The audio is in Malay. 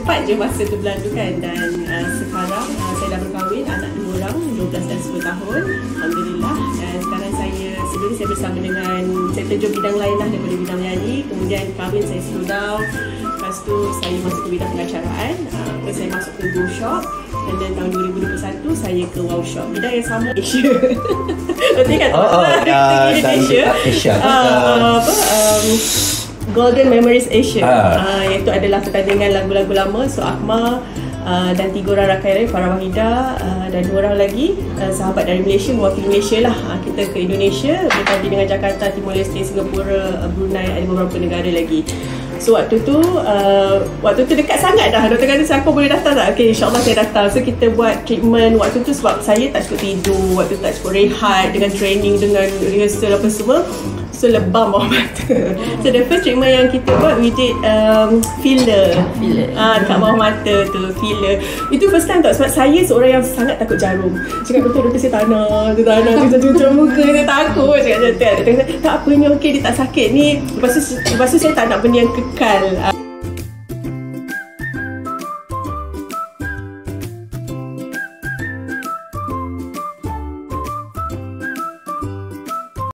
cepat je masa tu berlalu kan. Dan sekarang saya dah berkahwin, anak 2 orang, 12 dan 10 tahun, Alhamdulillah. Dan sekarang sebenarnya saya bersama dengan, saya terjun bidang lain lah daripada bidang menyanyi. Kemudian kahwin saya slow down. Lepas tu saya masuk ke bidang pengacaraan. Saya masuk ke Go Shop. Dan then tahun 2021 saya ke Wow Shop. Bidang yang sama, Asia. Nanti kan Asia. Golden Memories Asia. Iaitu adalah pertandingan lagu-lagu lama. So Akmal dan 3 orang rakan lain, Farah Wahida dan 2 orang lagi sahabat dari Malaysia, mewakili Malaysia lah. Kita ke Indonesia bertanding dengan Jakarta, Timor Leste, Singapura, Brunei, ada beberapa negara lagi. So waktu tu dekat sangat dah. Doktor kata, aku boleh datang tak? Okay, insyaAllah saya datang. So kita buat treatment waktu tu sebab saya tak cukup tidur, waktu tu tak cukup rehat dengan training, dengan rehearsal apa semua. So lebam bawah mata. So the first treatment yang kita buat, we did filler. Dekat bawah mata tu, filler. Itu first time tak, sebab saya seorang yang sangat takut jarum. Cakap doktor saya tak nak, cucuk muka, saya takut. Cakap tak apa ni, okey, dia tak sakit ni. Lepas tu saya tak nak benda yang kekal.